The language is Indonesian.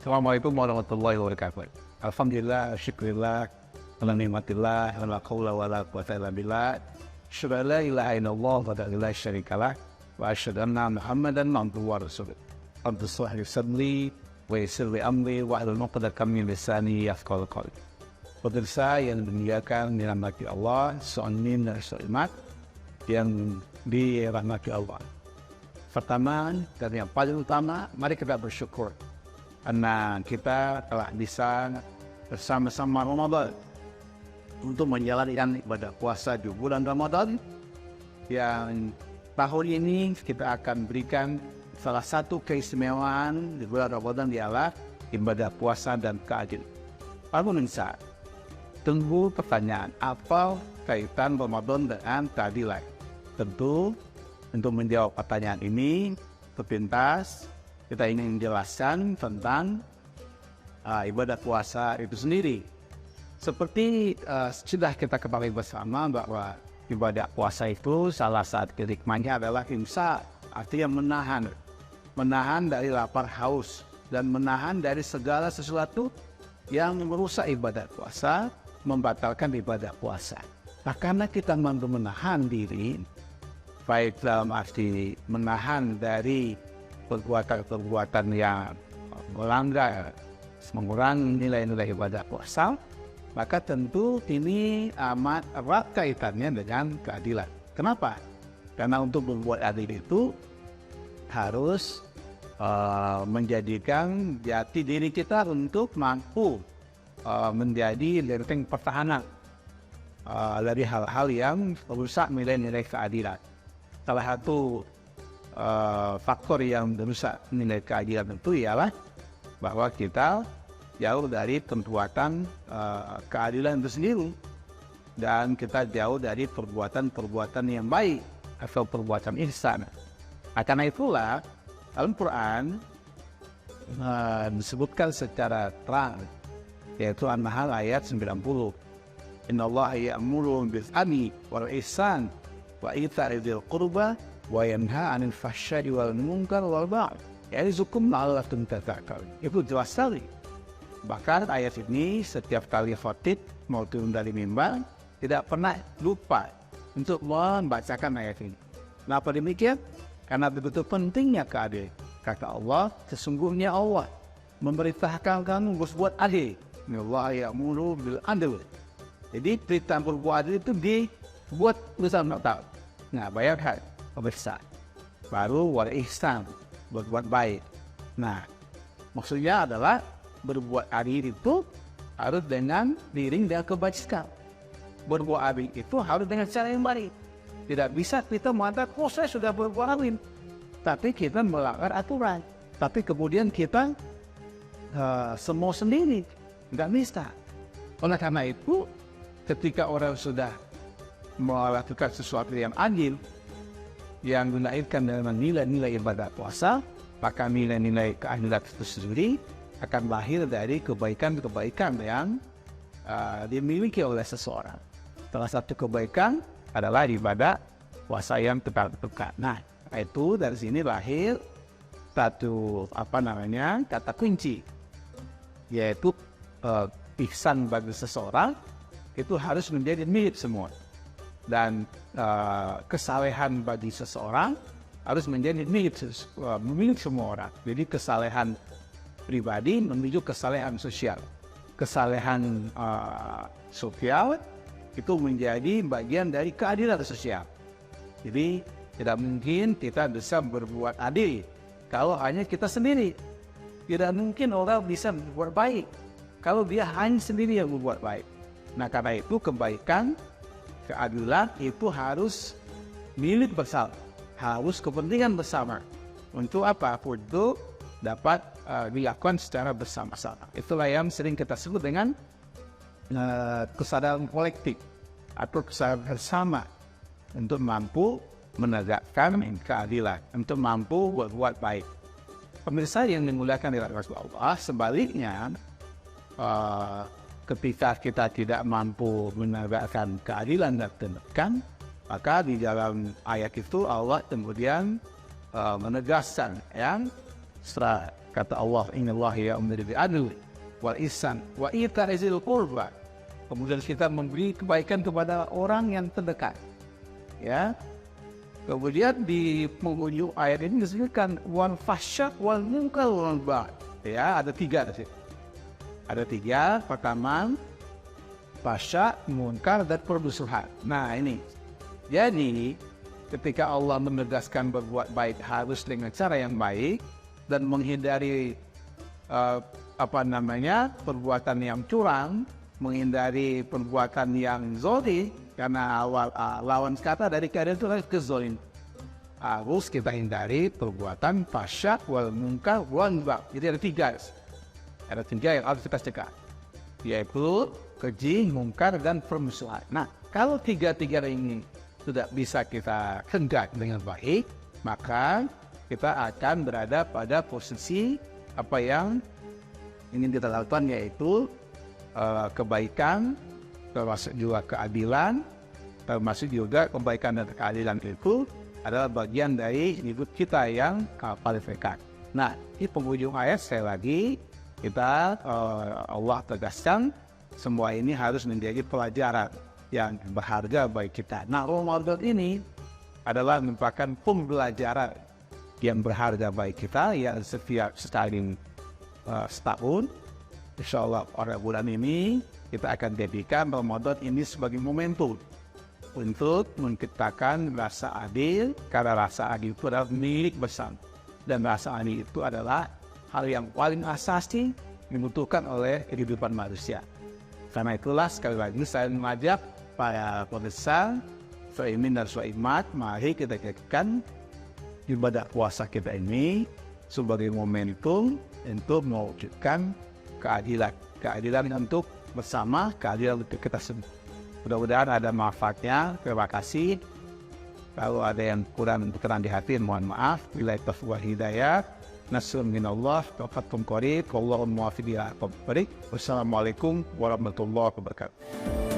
Assalamualaikum warahmatullahi wabarakatuh. Alhamdulillah, syukurillah, ala ni'matillah, ala qawla wa la quwwata illa billah. Asyhadu an la ilaha illallah wa la ilaha syarikalah wa asyhadu anna Muhammadan abduhu wa rasuluh. Rabbi shrah li sadri wa yassir li amri wa hlul 'uqdatam min lisani yafqahu qawli. Pemirsa yang dimuliakan dirahmati Allah, seonin dan seimat yang dirahmati Allah. Pertama dan yang paling utama, mari kita bersyukur karena kita telah bisa bersama-sama Ramadan untuk menjalankan ibadah puasa di bulan Ramadan yang tahun ini kita akan berikan salah satu keistimewaan di bulan Ramadan ialah ibadah puasa dan keadilan. Para pemirsa, tunggu pertanyaan, apa kaitan Ramadan dengan keadilan? Tentu untuk menjawab pertanyaan ini sepintas kita ingin menjelaskan tentang ibadah puasa itu sendiri. Seperti sudah kita ketahui bersama bahwa ibadah puasa itu salah satu hikmahnya adalah imsak, artinya menahan dari lapar haus dan menahan dari segala sesuatu yang merusak ibadah puasa, membatalkan ibadah puasa. Nah, karena kita mampu menahan diri, baik dalam arti menahan dari perbuatan-perbuatan yang melanggar, mengurangi nilai-nilai ibadah puasa, maka tentu ini amat erat kaitannya dengan keadilan. Kenapa? Karena untuk membuat adil itu harus menjadikan jati diri kita untuk mampu menjadi benteng pertahanan dari hal-hal yang merusak nilai-nilai keadilan. Salah satu faktor yang merusak nilai keadilan itu ialah bahwa kita jauh dari perbuatan keadilan itu sendiri dan kita jauh dari perbuatan-perbuatan yang baik atau perbuatan ihsan. Karena itulah Al-Quran disebutkan secara terang, yaitu An-Nahl ayat 90. Innallaha ya'muru bil 'adli wal ihsan wa ita'i dzil qurba wa yanha 'anil fahsya'i wal munkar wal baghi ya'izukum la'allakum tadhakkarun. Itu jelas sekali. Bahkan ayat ini setiap kali khatib mau turun dari mimbar tidak pernah lupa untuk membacakan ayat ini. Kenapa demikian? Karena begitu pentingnya keadilan. Kata Allah, sesungguhnya Allah memerintahkan kamu berbuat adil. Innallaha ya'muru bil 'adli. Jadi perintah berbuat adil itu dibuat bersama-sama. Nah, bayangkan pemirsa, baru wal ihsan, berbuat baik. Nah, maksudnya adalah berbuat adil itu harus dengan diiring dengan kebajikan. Berbuat adil itu harus dengan cara yang baik. Tidak bisa kita mengatakan, oh saya sudah berbuat adil, tapi kita melanggar aturan. Tapi kemudian kita semua sendiri, nggak bisa. Oleh karena itu, ketika orang sudah melakukan sesuatu yang adil, yang dilahirkan dengan nilai-nilai ibadah puasa, maka nilai-nilai keadilan itu sendiri akan lahir dari kebaikan-kebaikan yang dimiliki oleh seseorang. Salah satu kebaikan adalah ibadah puasa yang tepat. Nah, itu dari sini lahir satu kata kunci, yaitu ihsan bagi seseorang itu harus menjadi milik semua. Dan kesalehan bagi seseorang harus menjadi milik semua orang. Jadi kesalehan pribadi menuju kesalehan sosial. Kesalehan sosial itu menjadi bagian dari keadilan sosial. Jadi tidak mungkin kita bisa berbuat adil kalau hanya kita sendiri. Tidak mungkin orang bisa berbuat baik kalau dia hanya sendiri yang berbuat baik. Nah, karena itu kebaikan, keadilan itu harus milik bersama, harus kepentingan bersama. Untuk apa? Untuk dapat dilakukan secara bersama-sama. Itulah yang sering kita sebut dengan kesadaran kolektif atau kesadaran bersama untuk mampu menegakkan keadilan, untuk mampu berbuat baik. Pemirsa yang dimuliakan di Rasulullah, sebaliknya ketika kita tidak mampu menegakkan keadilan dan kebenaran, maka di dalam ayat itu Allah kemudian menegaskan yang setelah Kata Allah, innallaha ya'muru bil adli wal ihsan wa ita'i dzil qurba. Kemudian kita memberi kebaikan kepada orang yang terdekat. Ya. Kemudian di penghujung ayat ini disebutkan wal fahsya wal munkar wal baghi. Ya, ada 3 di situ. Ada 3. Pertama, fahsya, munkar, dan permusuhan. Nah, ini. Jadi, ketika Allah menegaskan berbuat baik harus dengan cara yang baik dan menghindari perbuatan yang curang, menghindari perbuatan yang zalim, karena lawan kata dari keadaan itu adalah kezalim. Harus kita hindari perbuatan fahsya wal munkar wal baghi. Jadi ada 3. Ada 3 yang harus kita cegah, yaitu keji, munkar, dan permusuhan. Nah, kalau 3 ini sudah bisa kita hendak dengan baik, maka kita akan berada pada posisi apa yang ingin kita lakukan, yaitu kebaikan, termasuk juga keadilan, termasuk juga kebaikan dan keadilan itu adalah bagian dari hidup kita yang paling dekat. Nah, di penghujung ayat sekali lagi kita Allah tegaskan semua ini harus menjadi pelajaran yang berharga bagi kita. Nah, Ramadan ini adalah merupakan pembelajaran yang berharga bagi kita, yang setiap setahun. Insya Allah pada bulan ini kita akan jadikan Ramadan ini sebagai momentum untuk menciptakan rasa adil, karena rasa adil itu adalah milik bersama, dan rasa adil itu adalah hal yang paling asasi dibutuhkan oleh kehidupan manusia. Karena itulah sekali lagi saya mengajak para pemirsa, Soimin dan Soimat, mari kita jadikan ibadah puasa kita ini sebagai momentum untuk mewujudkan keadilan untuk bersama, keadilan untuk kita semua. Mudah-mudahan ada manfaatnya. Terima kasih. Kalau ada yang kurang berkenan di hati, mohon maaf. Billahi taufiq wal hidayah. Nasrun minallah, wa fathun qarib. Wallahu muwaffiq ila aqwamit thoriq. Wassalamualaikum warahmatullahi wabarakatuh.